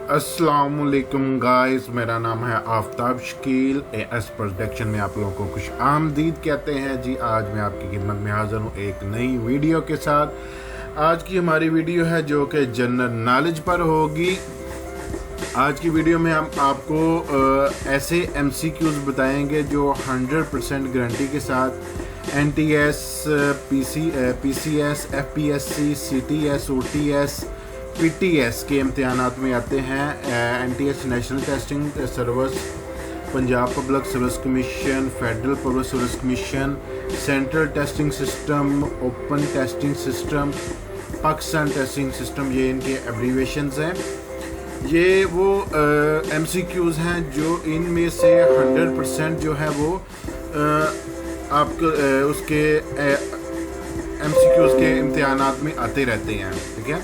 अस्सलामुअलैकुम गाइस, मेरा नाम है आफ्ताब शकील। एएस प्रोडक्शन में आप लोगों को खुश आमदीद कहते हैं जी। आज मैं आपकी खिदमत में हाज़िर हूँ एक नई वीडियो के साथ। आज की हमारी वीडियो है जो कि जनरल नॉलेज पर होगी। आज की वीडियो में हम आपको ऐसे MCQs बताएंगे जो 100% गारंटी के साथ NTS, PCS, FPSC, CTS, OTS, PTS के इम्तिहानात में आते हैं। NTS national testing service, Punjab public service commission, federal public service commission, central testing system, open testing system, Pakistan testing system, ये इनके एब्रीवेशंस हैं। ये वो MCQs हैं जो इनमें से 100% जो है वो आपको उसके MCQs के इम्तिहानात में आते रहते हैं। ठीक है,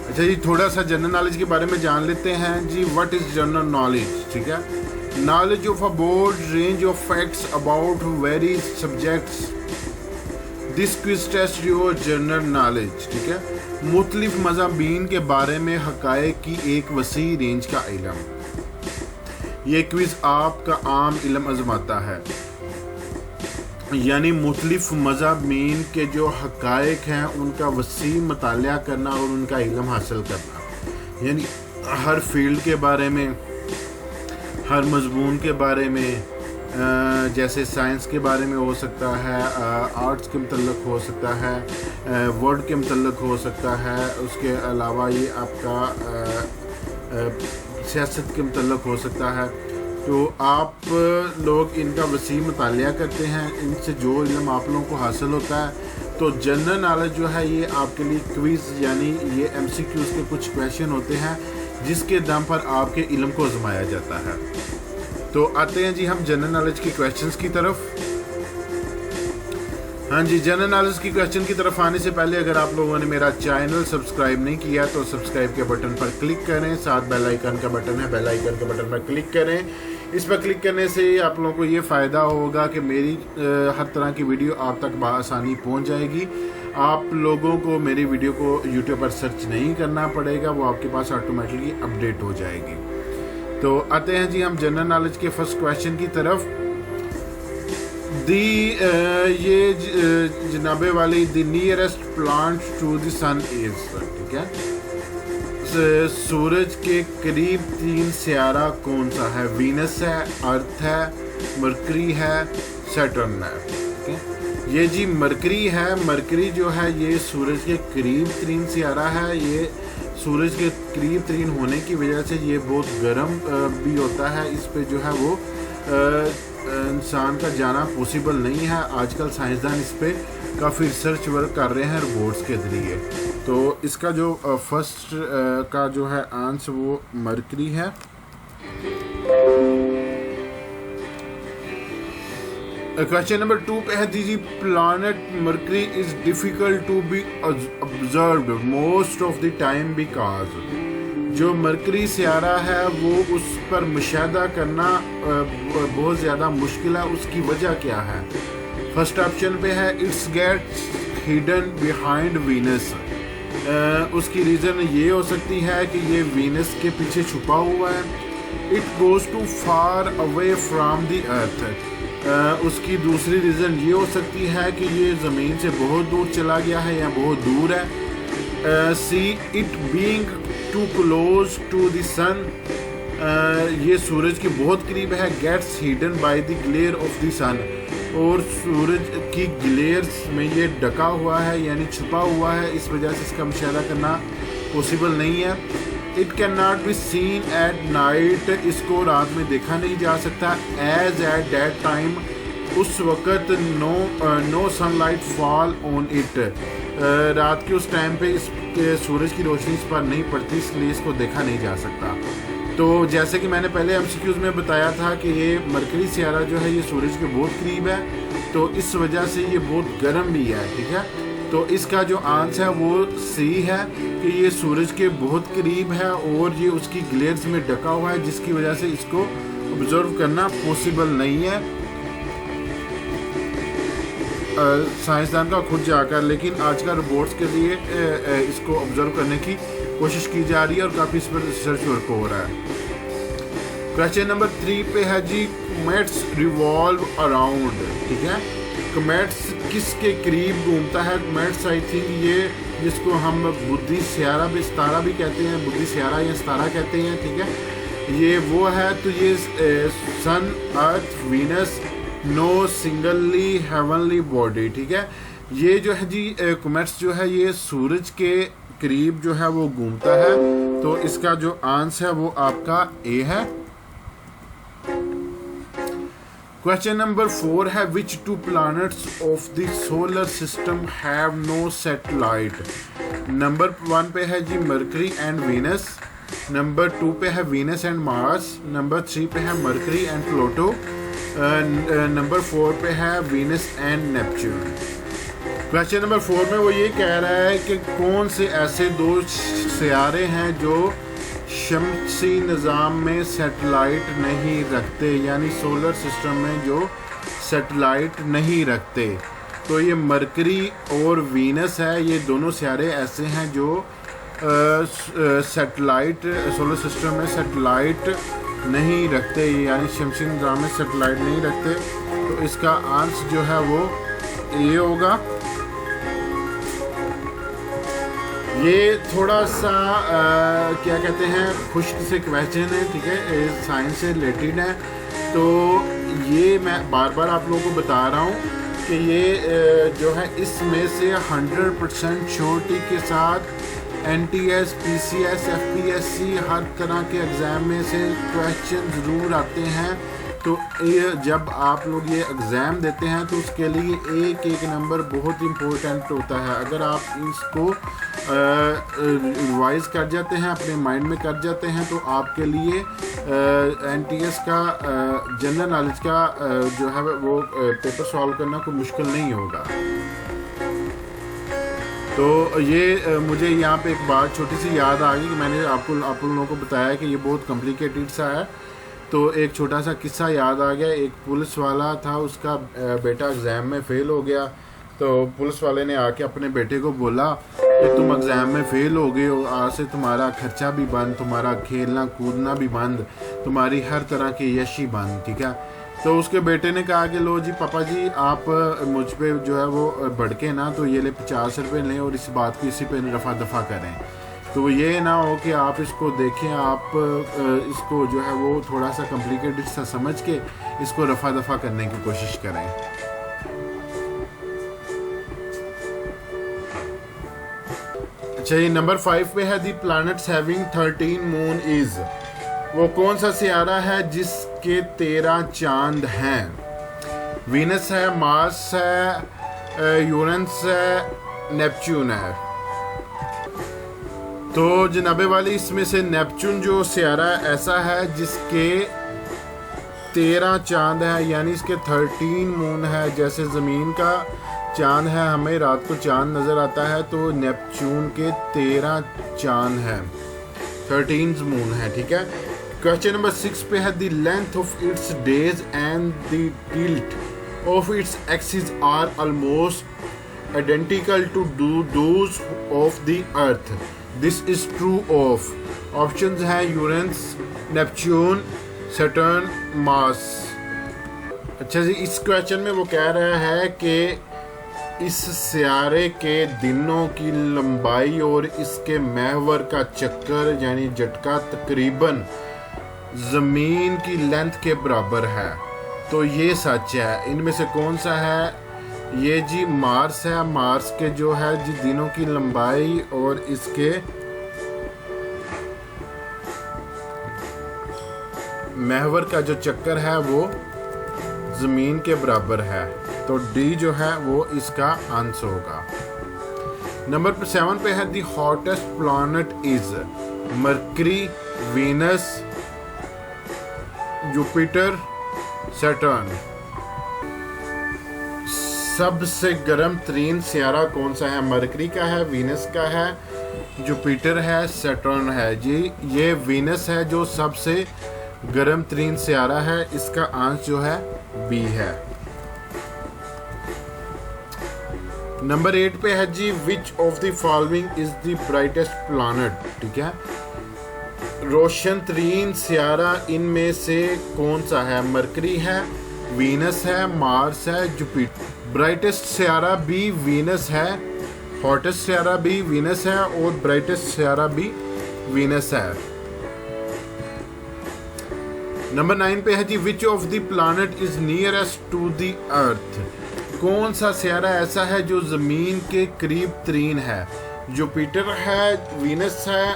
अच्छा जी, थोड़ा सा जनरल नॉलेज के बारे में जान लेते हैं जी। What is general knowledge? ठीक है, knowledge of a broad range of facts about various subjects. This quiz test your general knowledge. ठीक है, मुख्तलिफ मज़ाबीन के बारे में हक़ाइक़ की एक वसी रेंज का इल्म। ये क्विज आपका आम इल्म आज़माता है, यानी मुख्तलिफ मज़ाबीन के जो हक़ाइक़ हैं उनका वसी मतालिया करना और उनका इल्म हासिल करना, यानी हर फील्ड के बारे में, हर मज़मून के बारे में। जैसे साइंस के बारे में हो सकता है, आर्ट्स के मतलब हो सकता है, वर्ड के मतलब हो सकता है, उसके अलावा ये आपका सियासत के मतलब हो सकता है। तो आप लोग इनका वसी मुतालिया करते हैं, इनसे जो इल्म आप लोगों को हासिल होता है। तो जनरल नॉलेज जो है ये आपके लिए क्विज़, यानी ये MCQs के कुछ क्वेश्चन होते हैं जिसके दम पर आपके इल्म को आजमाया जाता है। तो आते हैं जी हम जनरल नॉलेज के क्वेश्चंस की तरफ। हाँ जी, जनरल नॉलेज की क्वेश्चन की तरफ आने से पहले अगर आप लोगों ने मेरा चैनल सब्सक्राइब नहीं किया तो सब्सक्राइब के बटन पर क्लिक करें। साथ बेल आइकन का बटन है, बेल आइकन के बटन पर क्लिक करें। इस पर क्लिक करने से आप लोगों को ये फ़ायदा होगा कि मेरी हर तरह की वीडियो आप तक बआसानी पहुंच जाएगी। आप लोगों को मेरी वीडियो को यूट्यूब पर सर्च नहीं करना पड़ेगा, वो आपके पास ऑटोमेटिकली अपडेट हो जाएगी। तो आते हैं जी हम जनरल नॉलेज के फर्स्ट क्वेश्चन की तरफ। ये जनाबे वाली the nearest planet to the sun is. ठीक है, सूरज के करीब 3 सियारा कौन सा है? वीनस है, अर्थ है, मरकरी है, सैटर्न है। ठीक है, ये जी मरकरी है। मरकरी जो है ये सूरज के करीब 3 सियारा है। ये सूरज के करीब 3 होने की वजह से ये बहुत गर्म भी होता है। इस पे जो है वो इंसान का जाना पॉसिबल नहीं है। आजकल साइंसदान इस पे काफ़ी रिसर्च वर्क कर रहे हैं रोबोट्स के ज़रिए। तो इसका जो फर्स्ट का जो है आंसर वो मरकरी है। क्वेश्चन नंबर 2 पे है जी, planet Mercury is difficult to be observed most of the time because. जो मरकरी सियारा है वो उस पर मुशाहदा करना बहुत ज़्यादा मुश्किल है। उसकी वजह क्या है? फर्स्ट ऑप्शन पे है it's gets hidden behind Venus. उसकी रीज़न ये हो सकती है कि ये वीनस के पीछे छुपा हुआ है। It goes too far away from the earth. उसकी दूसरी रीज़न ये हो सकती है कि ये ज़मीन से बहुत दूर चला गया है या बहुत दूर है। See it being too close to the sun. ये सूरज के बहुत करीब है। Gets hidden by the glare of the sun, और सूरज की ग्लेयर्स में ये ढका हुआ है यानी छुपा हुआ है। इस वजह से इसका मुशाहदा करना पॉसिबल नहीं है। It can not be seen at night. इसको रात में देखा नहीं जा सकता। एज एट दैट टाइम, उस वक़्त no sunlight fall on it. रात के उस टाइम पे इस सूरज की रोशनी इस पर नहीं पड़ती, इसलिए इसको देखा नहीं जा सकता। तो जैसे कि मैंने पहले MCQs में बताया था कि ये मरकरी सियारा जो है ये सूरज के बहुत करीब है, तो इस वजह से ये बहुत गर्म भी है। ठीक है, तो इसका जो आंसर है वो सी है कि ये सूरज के बहुत करीब है और ये उसकी ग्लेयर्स में ढका हुआ है, जिसकी वजह से इसको ऑब्जर्व करना पॉसिबल नहीं है। साइंसदान का खुद जाकर, लेकिन आज का रोबोट्स के लिए इसको ऑब्जर्व करने की कोशिश की जा रही है और काफ़ी इस पर रिसर्च वर्क हो रहा है। क्वेश्चन नंबर 3 पे है जी, कमेट्स रिवॉल्व अराउंड, ठीक है। कमेट्स किसके करीब घूमता है? कमेट्स आई थिंक ये जिसको हम बुद्धि सितारा भी कहते हैं, बुद्धि सितारा या सितारा कहते हैं, ठीक है, ये वो है। तो ये sun, Earth, Venus, no singly heavenly body, ठीक है। ये जो है जी कमेट्स जो है ये सूरज के करीब जो है वो घूमता है। तो इसका जो आंसर है वो आपका ए है। क्वेश्चन नंबर 4 है, which two planets of the solar system have no satellite? Number 1 पे है जी मरकरी एंड वीनस, नंबर 2 पे है वीनस एंड मार्स, नंबर 3 पे है मरकरी एंड प्लूटो, नंबर 4 पे है Venus and Neptune. Question number 4 में वो ये कह रहा है कि कौन से ऐसे 2 सियारे हैं जो शमसी निज़ाम में सैटेलाइट नहीं रखते, यानी सोलर सिस्टम में जो सैटेलाइट नहीं रखते। तो ये मरकरी और वीनस है, ये दोनों सियारे ऐसे हैं जो सैटेलाइट सोलर सिस्टम में सैटेलाइट नहीं रखते, यानी शमसी निज़ाम में सैटेलाइट नहीं रखते। तो इसका आंसर जो है वो ए होगा। ये थोड़ा सा क्या कहते हैं खुश्क से क्वेश्चन है, ठीक है, साइंस से रिलेटेड है। तो ये मैं बार बार आप लोगों को बता रहा हूँ कि ये जो है इसमें से 100% श्योरिटी के साथ NTS, PCS, FPSC हर तरह के एग्ज़ाम में से क्वेश्चन ज़रूर आते हैं। तो ये जब आप लोग ये एग्ज़ाम देते हैं तो उसके लिए एक एक नंबर बहुत इम्पोर्टेंट होता है। अगर आप इसको रिवाइज कर जाते हैं, अपने माइंड में कर जाते हैं, तो आपके लिए NTS का जनरल नॉलेज का जो है वो पेपर सॉल्व करना कोई मुश्किल नहीं होगा। तो ये मुझे यहाँ पे एक बात छोटी सी याद आ गई कि मैंने आप लोगों को बताया कि ये बहुत कॉम्प्लिकेटेड सा है। तो एक छोटा सा किस्सा याद आ गया। एक पुलिस वाला था, उसका बेटा एग्ज़ाम में फ़ेल हो गया। तो पुलिस वाले ने आके अपने बेटे को बोला कि तुम एग्ज़ाम में फ़ेल हो गए हो, आज से तुम्हारा खर्चा भी बंद, तुम्हारा खेलना कूदना भी बंद, तुम्हारी हर तरह की यशी बंद, ठीक है। तो उसके बेटे ने कहा कि लो जी पापा जी, आप मुझ पे जो है वो भड़के ना, तो ये ले 50 रुपये लें और इस बात को इसी पे रफा दफा करें। तो ये ना हो कि आप इसको देखें, आप इसको जो है वो थोड़ा सा कॉम्प्लिकेटेड सा समझ के इसको रफा दफा करने की कोशिश करें। अच्छा, ये नंबर 5 पे है, दी प्लैनेट्स हैविंग 13 मून इज। वो कौन सा सियारा है जिसके 13 चांद हैं? वीनस है, मार्स है, यूरेनस है, नेपच्यून है। तो जनाबे वाली इसमें से नेपच्यून जो सियारा ऐसा है जिसके 13 चांद है, यानी इसके 13 मून है। जैसे ज़मीन का चांद है, हमें रात को चांद नज़र आता है, तो नेपच्यून के 13 चांद हैं, 13 मून है, ठीक है। क्वेश्चन नंबर 6 पे है, the length of its days and the tilt of its axis are almost identical to those of the earth. This is true of. Options हैं यूरेनस, नेपच्यून, सैटर्न, मार्स। अच्छा जी, इस question में वो कह रहा है कि इस सियारे के दिनों की लंबाई और इसके महवर का चक्कर यानी झटका तकरीबन ज़मीन की लेंथ के बराबर है। तो ये सच है। इनमें से कौन सा है? ये जी मार्स है। मार्स के जो है जी दिनों की लंबाई और इसके महवर का जो चक्कर है वो ज़मीन के बराबर है। तो डी जो है वो इसका आंसर होगा। नंबर 7 पे है, the hottest planet is mercury, Venus, Jupiter, Saturn. सबसे गर्म तरीन सियारा कौन सा है? मरकरी का है, वीनस का है, जुपिटर है, सैटर्न है। जी ये वीनस है जो सबसे गर्म तरीन सियारा है। इसका आंसर जो है बी है। नंबर 8 पे है जी which of the following is the brightest planet, ठीक है, रोशन तरीन सियारा इनमें से कौन सा है? मरकरी है, वीनस है, मार्स है, जुपिटर। ब्राइटेस्ट सियारा भी वीनस है, हॉटेस्ट सियारा भी वीनस है और ब्राइटेस्ट सियारा भी वीनस है। नंबर 9 पे है जी which of the planet is nearest to the Earth, कौन सा सियारा ऐसा है जो ज़मीन के करीब तरीन है? जुपिटर है, वीनस है,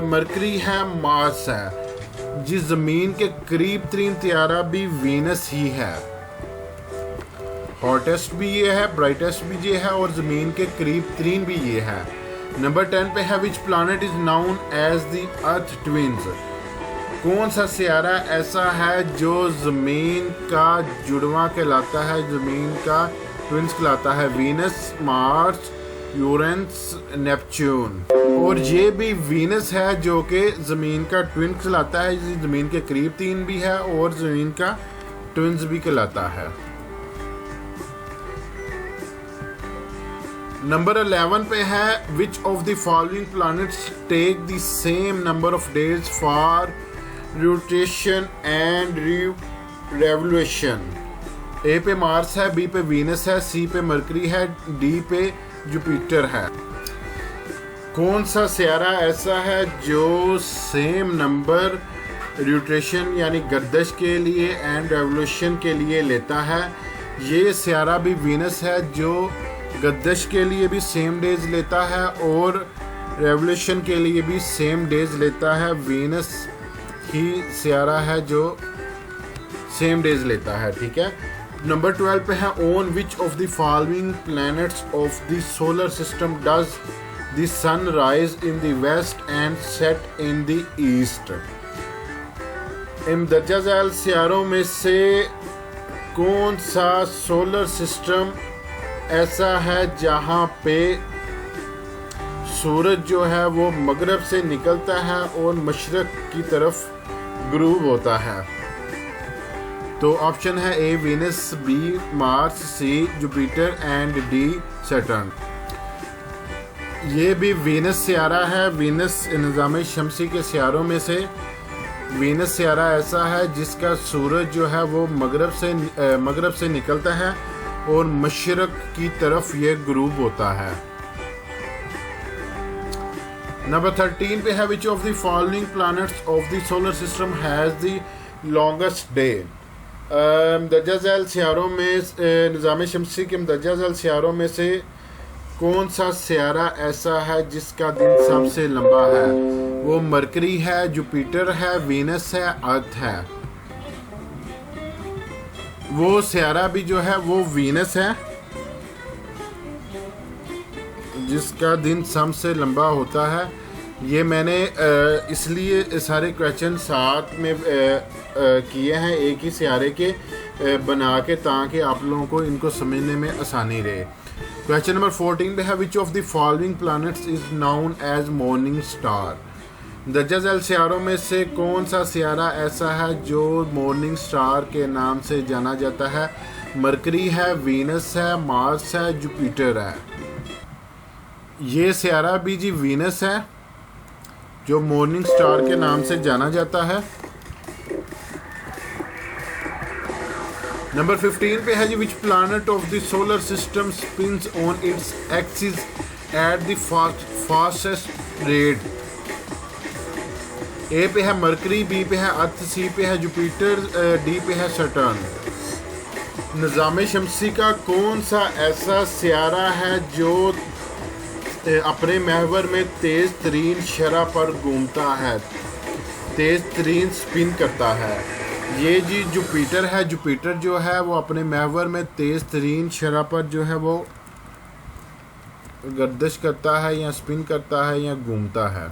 मरकरी है, मार्स है। जिस ज़मीन के करीब तरीन सियारा भी वीनस ही है, हॉटेस्ट भी ये है, ब्राइटेस्ट भी ये है और ज़मीन के करीब तरीन भी ये है। नंबर 10 पे है which planet is known as the Earth twins, कौन सा सियारा ऐसा है जो ज़मीन का जुड़वा कहलाता है, ज़मीन का ट्विन्स कहलाता है? Venus, Mars, Uranus, Neptune. और ये भी वीनस है जो कि ज़मीन का ट्विन कहलाता है, ज़मीन के करीब तीन भी है और ज़मीन का ट्विन्स भी कहलाता है। नंबर 11 पे है which of the following planets take the same number of days for rotation and revolution. A पे मार्स है, बी पे वीनस है, सी पे मरकरी है, डी पे जुपिटर है। कौन सा सियारा ऐसा है जो सेम नंबर रोटेशन यानी गर्दिश के लिए एंड रेवोल्यूशन के लिए लेता है? ये सियारा भी वीनस है जो गर्दिश के लिए भी सेम डेज लेता है और रेवोल्यूशन के लिए भी सेम डेज लेता है। वीनस ही सियारा है जो सेम डेज लेता है, ठीक है। नंबर 12 पे है on which of the following planets of the solar system does the sun rise in the west and set in the east. इमदरजा झैल सियारों में से कौन सा सोलर सिस्टम ऐसा है जहाँ पे सूरज जो है वो मगरब से निकलता है और मशरक की तरफ गुरूब होता है? तो ऑप्शन है A Venus, B Mars, C Jupiter and D Saturn. ये भी वीनस सियारा है। वीनस निज़ाम शमसी के सियारों में से वीनस सियारा ऐसा है जिसका सूरज जो है वो मगरब से निकलता है और मशरक की तरफ ये गुरूब होता है। नंबर 13 पे है which of the following planets of the solar system has the longest day. इमदरजा झैल सियारों में निज़ाम शमसी के इमदरजा झैल सियारों में से कौन सा सियारा ऐसा है जिसका दिन सबसे लंबा है? वो मरकरी है, जुपिटर है, वीनस है, अर्थ है। वो सियारा भी जो है वो वीनस है जिसका दिन सबसे लंबा होता है। ये मैंने इसलिए सारे क्वेश्चन साथ में किए हैं एक ही सियारे के बना के ताकि आप लोगों को इनको समझने में आसानी रहे। क्वेश्चन नंबर 14 पे है which of the following planets is known as morning star. इमदरजा झैल सियारों में से कौन सा सियारा ऐसा है जो मॉर्निंग स्टार के नाम से जाना जाता है? मरकरी है, वीनस है, मार्स है, जुपिटर है। ये सियारा भी जी वीनस है जो मॉर्निंग स्टार के नाम से जाना जाता है। नंबर 15 पे है जी which planet of the solar system spins on its axis at the fastest rate. A पे है मरकरी, बी पे है अर्थ, सी पे है जुपिटर, डी पे है सैटर्न। निज़ाम शमसी का कौन सा ऐसा सियारा है जो अपने महवर में तेज़ तरीन शरह पर घूमता है, तेज़ तरीन स्पिन करता है? ये जी जुपिटर है। जुपिटर जो है वो अपने महवर में तेज़ तरीन शरह पर जो है वो गर्दिश करता है या स्पिन करता है या घूमता है।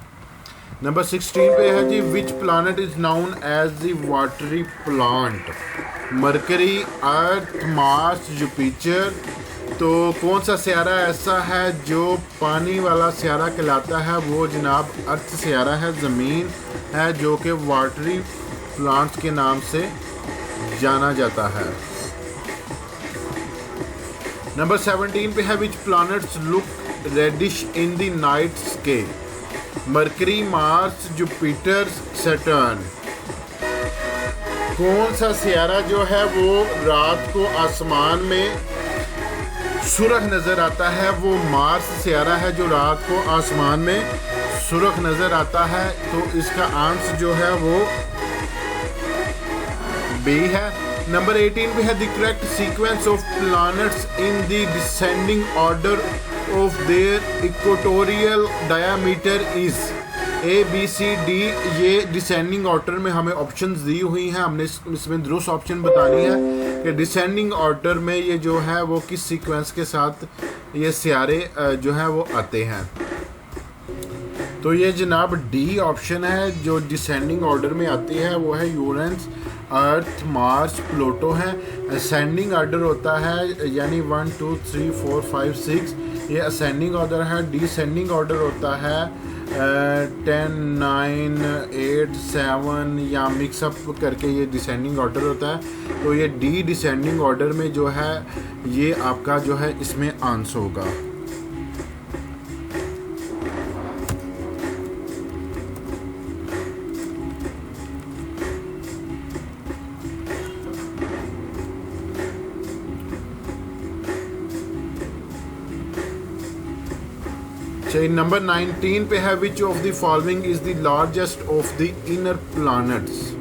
नंबर 16 पे है जी which planet is known as the watery plant. Mercury, Earth, Mars, Jupiter. तो कौन सा सियारा ऐसा है जो पानी वाला सियारा कहलाता है? वो जनाब अर्थ सियारा है, ज़मीन है जो कि वाटरी प्लांट्स के नाम से जाना जाता है। नंबर 17 पे है which planets look reddish in the night sky? Mercury, Mars, Jupiter, Saturn. कौन सा सियारा जो है वो रात को आसमान में सुर्ख नज़र आता है? वो मार्स सियारा है जो रात को आसमान में सुर्ख नज़र आता है। तो इसका आंसर जो है वो बी है। नंबर 18 पे है the correct sequence of planets in the descending order of their equatorial diameter is A B C D. ये डिसेंडिंग ऑर्डर में हमें ऑप्शंस दी हुई हैं, हमने इसमें दुरुस्त ऑप्शन बतानी है कि डिसेंडिंग ऑर्डर में ये जो है वो किस सीक्वेंस के साथ ये सियारे जो है वो आते हैं। तो ये जनाब डी ऑप्शन है जो डिसेंडिंग ऑर्डर में आती है, वो है यूरेनस, अर्थ, मार्स, प्लूटो है। असेंडिंग ऑर्डर होता है यानी 1 2 3 4 5 6, ये असेंडिंग ऑर्डर है। डिसेंडिंग ऑर्डर होता है 10 9 8 7 या मिक्सअप करके ये डिसेंडिंग ऑर्डर होता है। तो ये डी डिसेंडिंग ऑर्डर में जो है ये आपका जो है इसमें आंसर होगा। नंबर 19 पे है which of the following is the largest of the inner planets?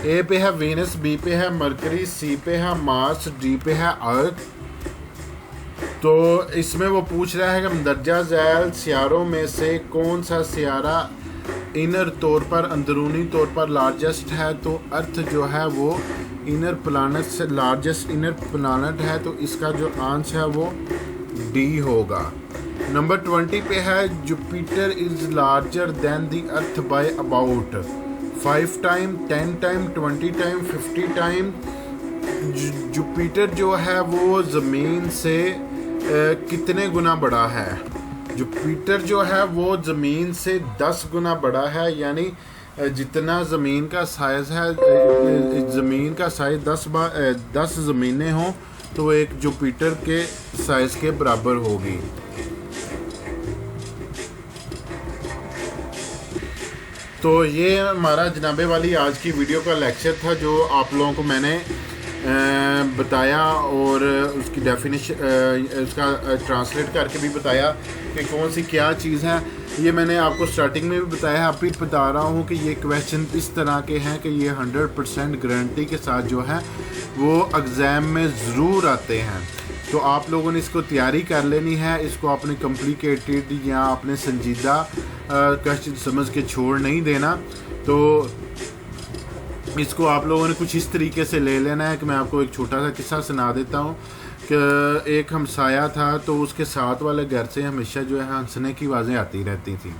A पे है वीनस, बी पे है मरकरी, सी पे है मार्स, डी पे है अर्थ। तो इसमें वो पूछ रहा है कि मंदरजा झैल सियारों में से कौन सा सियारा इनर तौर पर, अंदरूनी तौर पर लार्जेस्ट है? तो अर्थ जो है वो इनर प्लैनेट से लार्जेस्ट इनर प्लैनेट है। तो इसका जो आंसर है वो डी होगा। नंबर 20 पे है Jupiter is larger than the earth by about 5 time, 10 time, 20 time, 50 time. Jupiter जो है वो ज़मीन से कितने गुना बड़ा है? जुपिटर जो है वो ज़मीन से 10 गुना बड़ा है, यानी जितना ज़मीन का साइज़ है, ज़मीन का साइज़ 10 ज़मीनें हों तो वो एक जुपिटर के साइज़ के बराबर होगी। तो ये हमारा जनाबे वाली आज की वीडियो का लेक्चर था जो आप लोगों को मैंने बताया और उसकी डेफिनेशन उसका ट्रांसलेट करके भी बताया कि कौन सी क्या चीज़ है। ये मैंने आपको स्टार्टिंग में भी बताया, आप भी बता रहा हूँ कि ये क्वेश्चन इस तरह के हैं कि ये 100% गारंटी के साथ जो है वो एग्ज़ाम में ज़रूर आते हैं। तो आप लोगों ने इसको तैयारी कर लेनी है, इसको आपने कॉम्प्लिकेटेड या आपने संजीदा क्वेश्चन समझ के छोड़ नहीं देना। तो इसको आप लोगों ने कुछ इस तरीके से ले लेना है कि मैं आपको एक छोटा सा किस्सा सुना देता हूँ कि एक हमसाया था, तो उसके साथ वाले घर से हमेशा जो है हंसने की आवाज़ें आती रहती थी।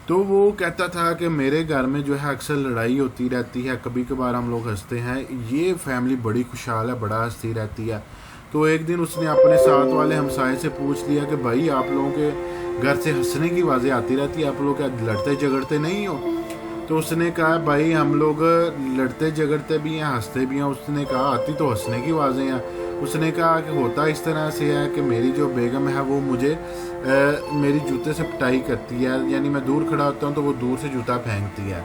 तो वो कहता था कि मेरे घर में जो है अक्सर लड़ाई होती रहती है, कभी कभार हम लोग हंसते हैं, ये फैमिली बड़ी खुशहाल है, बड़ा हंसती रहती है। तो एक दिन उसने अपने साथ वाले हमसाये से पूछ लिया कि भाई आप लोगों के घर से हंसने की आवाज़ें आती रहती है, आप लोग क्या लड़ते झगड़ते नहीं हो? तो उसने कहा भाई हम लोग लड़ते झगड़ते भी हैं, हंसते भी हैं। उसने कहा आती तो हंसने की आवाज़ें हैं। उसने कहा कि होता इस तरह से है कि मेरी जो बेगम है वो मुझे मेरी जूते से पिटाई करती है, यानी मैं दूर खड़ा होता हूँ तो वो दूर से जूता फेंकती है।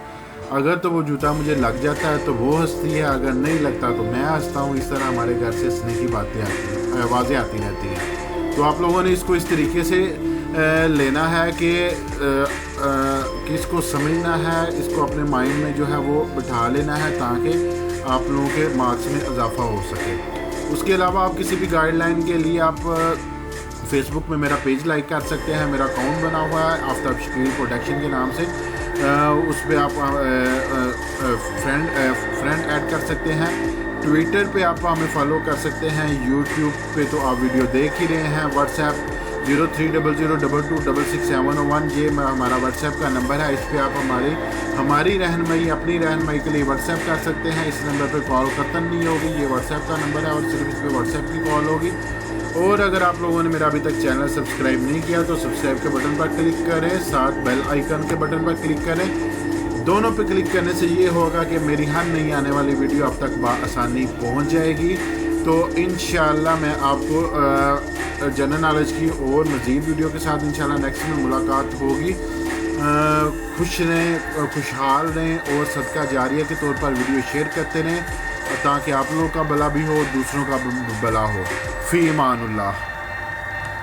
अगर तो वो जूता मुझे लग जाता है तो वो हंसती है, अगर नहीं लगता तो मैं हंसता हूँ। इस तरह हमारे घर से हंसने की आवाज़ें आती रहती हैं। तो आप लोगों ने इसको इस तरीके से लेना है कि इसको समझना है, इसको अपने माइंड में जो है वो बिठा लेना है ताकि आप लोगों के मार्क्स में इजाफा हो सके। उसके अलावा आप किसी भी गाइडलाइन के लिए आप फेसबुक में मेरा पेज लाइक कर सकते हैं, मेरा अकाउंट बना हुआ है आफ्ताब शकील प्रोटेक्शन के नाम से, उस पर आप फ्रेंड ऐड कर सकते हैं। ट्विटर पे आप हमें फॉलो कर सकते हैं। यूट्यूब पे तो आप वीडियो देख ही रहे हैं। व्हाट्सएप 0300226671 ये हमारा व्हाट्सएप का नंबर है। इस पर आप हमारी रहनुमाई अपनी रहनुमाई के लिए व्हाट्सएप कर सकते हैं। इस नंबर पर कॉल कतन नहीं होगी, ये व्हाट्सएप का नंबर है और सिर्फ इस पर व्हाट्सएप की कॉल होगी। और अगर आप लोगों ने मेरा अभी तक चैनल सब्सक्राइब नहीं किया तो सब्सक्राइब के बटन पर क्लिक करें, साथ बेल आइकन के बटन पर क्लिक करें। दोनों पे क्लिक करने से ये होगा कि मेरी हर नई आने वाली वीडियो आप तक आसानी पहुंच जाएगी। तो इंशाल्लाह मैं आपको जनरल नॉलेज की और मज़ीद वीडियो के साथ इंशाल्लाह नेक्स्ट में मुलाकात होगी। खुश रहें, खुशहाल रहें और सदका जारिया के तौर पर वीडियो शेयर करते रहें ताकि आप लोगों का भला भी हो, दूसरों का भला हो। फ़ी अमानुल्लाह।